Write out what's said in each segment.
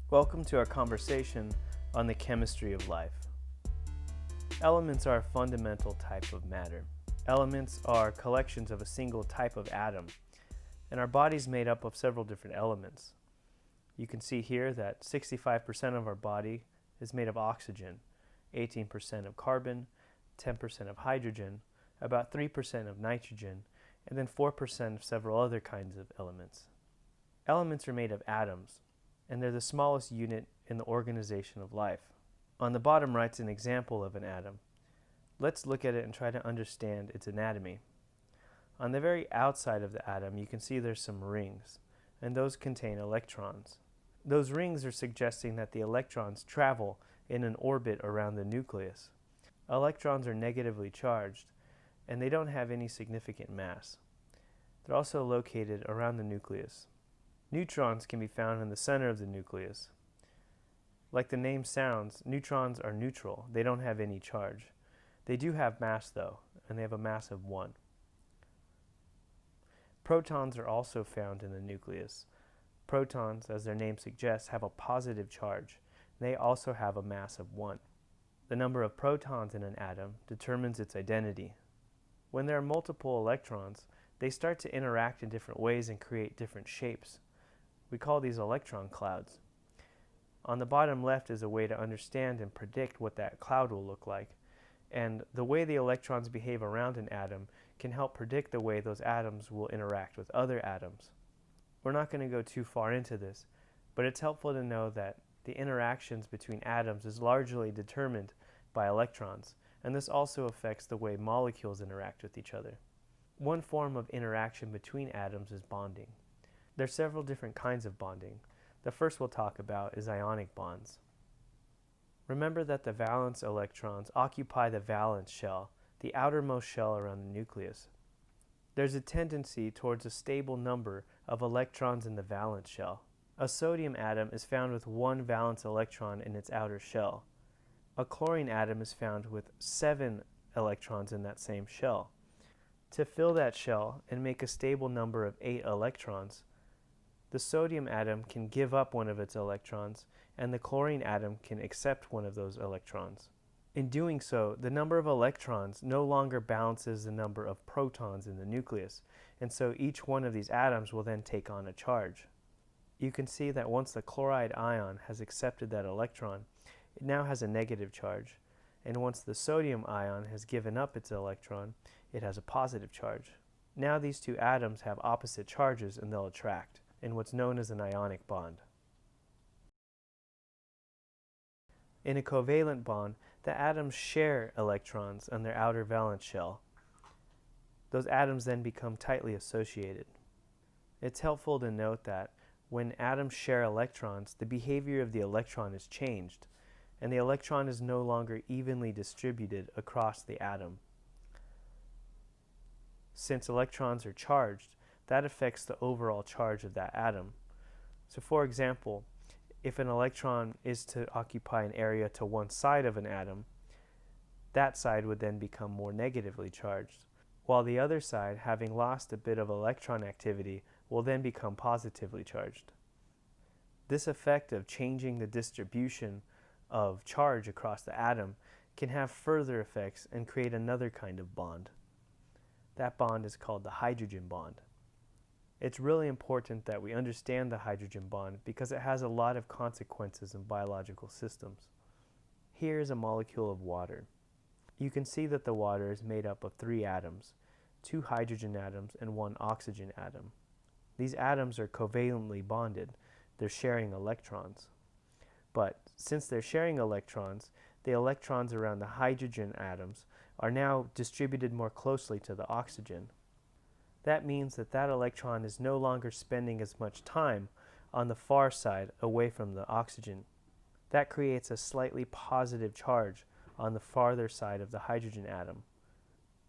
Welcome to our conversation on the chemistry of life. Elements are a fundamental type of matter. Elements are collections of a single type of atom, and our body is made up of several different elements. You can see here that 65% of our body is made of oxygen, 18% of carbon, 10% of hydrogen, about 3% of nitrogen, and then 4% of several other kinds of elements. Elements are made of atoms, and they're the smallest unit in the organization of life. On the bottom right's an example of an atom. Let's look at it and try to understand its anatomy. On the very outside of the atom, you can see there's some rings, and those contain electrons. Those rings are suggesting that the electrons travel in an orbit around the nucleus. Electrons are negatively charged, and they don't have any significant mass. They're also located around the nucleus. Neutrons can be found in the center of the nucleus. Like the name sounds, neutrons are neutral. They don't have any charge. They do have mass though, and they have a mass of 1. Protons are also found in the nucleus. Protons, as their name suggests, have a positive charge. They also have a mass of 1. The number of protons in an atom determines its identity. When there are multiple electrons, they start to interact in different ways and create different shapes. We call these electron clouds. On the bottom left is a way to understand and predict what that cloud will look like. And the way the electrons behave around an atom can help predict the way those atoms will interact with other atoms. We're not going to go too far into this, but it's helpful to know that the interactions between atoms is largely determined by electrons, and this also affects the way molecules interact with each other. One form of interaction between atoms is bonding. There are several different kinds of bonding. The first we'll talk about is ionic bonds. Remember that the valence electrons occupy the valence shell, the outermost shell around the nucleus. There's a tendency towards a stable number of electrons in the valence shell. A sodium atom is found with 1 valence electron in its outer shell. A chlorine atom is found with 7 electrons in that same shell. To fill that shell and make a stable number of 8 electrons, the sodium atom can give up one of its electrons, and the chlorine atom can accept one of those electrons. In doing so, the number of electrons no longer balances the number of protons in the nucleus, and so each one of these atoms will then take on a charge. You can see that once the chloride ion has accepted that electron, it now has a negative charge, and once the sodium ion has given up its electron, it has a positive charge. Now these two atoms have opposite charges and they'll attract in what's known as an ionic bond. In a covalent bond, the atoms share electrons on their outer valence shell. Those atoms then become tightly associated. It's helpful to note that when atoms share electrons, the behavior of the electron is changed, and the electron is no longer evenly distributed across the atom. Since electrons are charged, that affects the overall charge of that atom. So for example, if an electron is to occupy an area to one side of an atom, that side would then become more negatively charged, while the other side, having lost a bit of electron activity, will then become positively charged. This effect of changing the distribution of charge across the atom can have further effects and create another kind of bond. That bond is called the hydrogen bond. It's really important that we understand the hydrogen bond because it has a lot of consequences in biological systems. Here is a molecule of water. You can see that the water is made up of 3 atoms, 2 hydrogen atoms and 1 oxygen atom. These atoms are covalently bonded. They're sharing electrons. But since they're sharing electrons, the electrons around the hydrogen atoms are now distributed more closely to the oxygen. That means that that electron is no longer spending as much time on the far side away from the oxygen. That creates a slightly positive charge on the farther side of the hydrogen atom.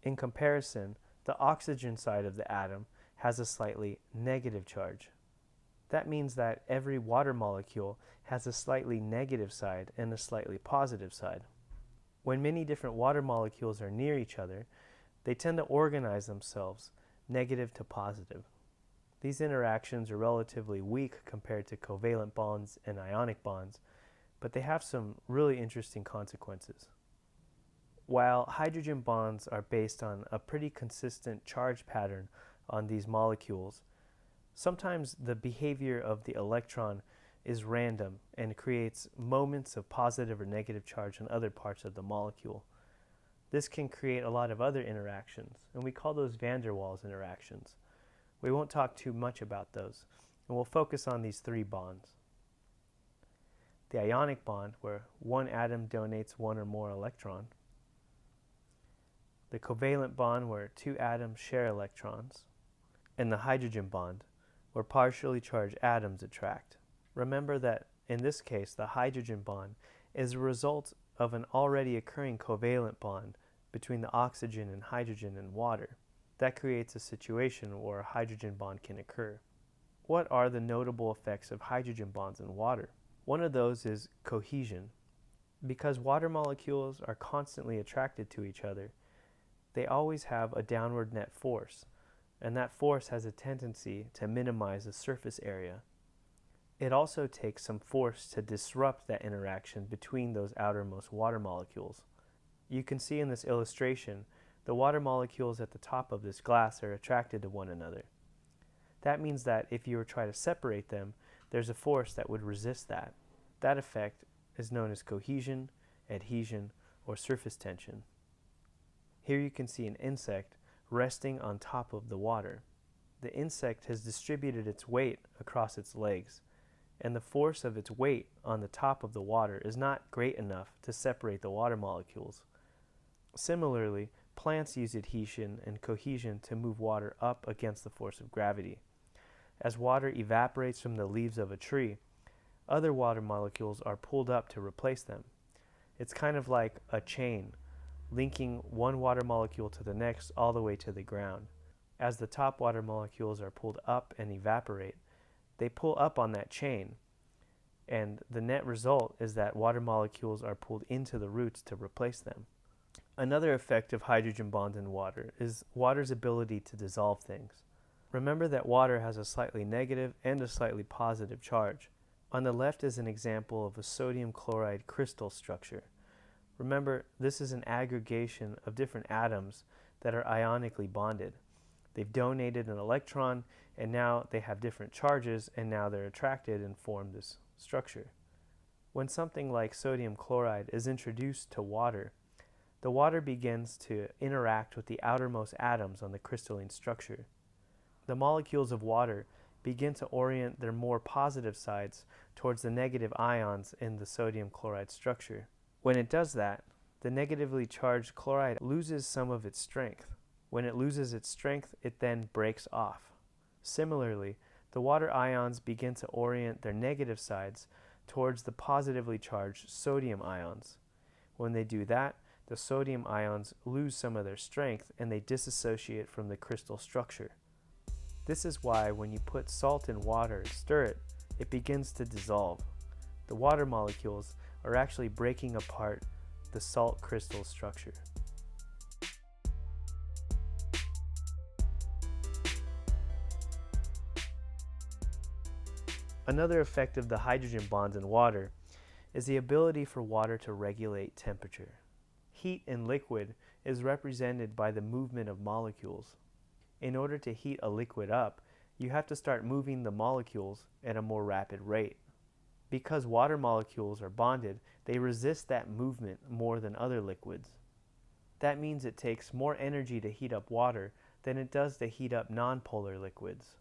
In comparison, the oxygen side of the atom has a slightly negative charge. That means that every water molecule has a slightly negative side and a slightly positive side. When many different water molecules are near each other, they tend to organize themselves negative to positive. These interactions are relatively weak compared to covalent bonds and ionic bonds, but they have some really interesting consequences. While hydrogen bonds are based on a pretty consistent charge pattern on these molecules, sometimes the behavior of the electron is random and creates moments of positive or negative charge in other parts of the molecule. This can create a lot of other interactions, and we call those van der Waals interactions. We won't talk too much about those, and we'll focus on these three bonds. The ionic bond, where one atom donates one or more electron. The covalent bond, where two atoms share electrons. And the hydrogen bond, where partially charged atoms attract. Remember that in this case, the hydrogen bond is a result of an already occurring covalent bond between the oxygen and hydrogen in water. That creates a situation where a hydrogen bond can occur. What are the notable effects of hydrogen bonds in water? One of those is cohesion. Because water molecules are constantly attracted to each other, they always have a downward net force, and that force has a tendency to minimize the surface area. It also takes some force to disrupt that interaction between those outermost water molecules. You can see in this illustration, the water molecules at the top of this glass are attracted to one another. That means that if you were to try to separate them, there's a force that would resist that. That effect is known as cohesion, adhesion, or surface tension. Here you can see an insect resting on top of the water. The insect has distributed its weight across its legs, and the force of its weight on the top of the water is not great enough to separate the water molecules. Similarly, plants use adhesion and cohesion to move water up against the force of gravity. As water evaporates from the leaves of a tree, other water molecules are pulled up to replace them. It's kind of like a chain, linking one water molecule to the next all the way to the ground. As the top water molecules are pulled up and evaporate, they pull up on that chain, and the net result is that water molecules are pulled into the roots to replace them. Another effect of hydrogen bonds in water is water's ability to dissolve things. Remember that water has a slightly negative and a slightly positive charge. On the left is an example of a sodium chloride crystal structure. Remember, this is an aggregation of different atoms that are ionically bonded. They've donated an electron, and now they have different charges, and now they're attracted and form this structure. When something like sodium chloride is introduced to water, the water begins to interact with the outermost atoms on the crystalline structure. The molecules of water begin to orient their more positive sides towards the negative ions in the sodium chloride structure. When it does that, the negatively charged chloride loses some of its strength. When it loses its strength, it then breaks off. Similarly, the water ions begin to orient their negative sides towards the positively charged sodium ions. When they do that, the sodium ions lose some of their strength and they disassociate from the crystal structure. This is why when you put salt in water and stir it, it begins to dissolve. The water molecules are actually breaking apart the salt crystal structure. Another effect of the hydrogen bonds in water is the ability for water to regulate temperature. Heat in liquid is represented by the movement of molecules. In order to heat a liquid up, you have to start moving the molecules at a more rapid rate. Because water molecules are bonded, they resist that movement more than other liquids. That means it takes more energy to heat up water than it does to heat up nonpolar liquids.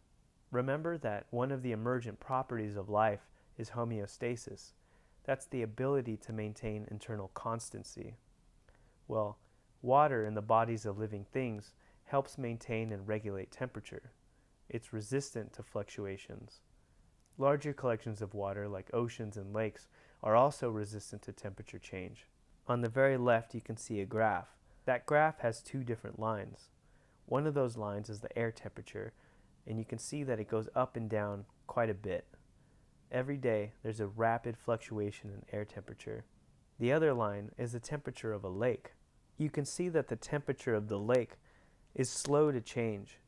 Remember that one of the emergent properties of life is homeostasis. That's the ability to maintain internal constancy. Well, water in the bodies of living things helps maintain and regulate temperature. It's resistant to fluctuations. Larger collections of water, like oceans and lakes, are also resistant to temperature change. On the very left, you can see a graph. That graph has two different lines. One of those lines is the air temperature, and you can see that it goes up and down quite a bit. Every day, there's a rapid fluctuation in air temperature. The other line is the temperature of a lake. You can see that the temperature of the lake is slow to change.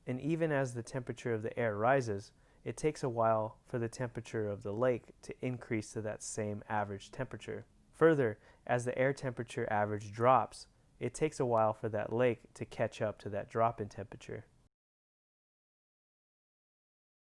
And even as the temperature of the air rises, it takes a while for the temperature of the lake to increase to that same average temperature. Further, as the air temperature average drops, it takes a while for that lake to catch up to that drop in temperature.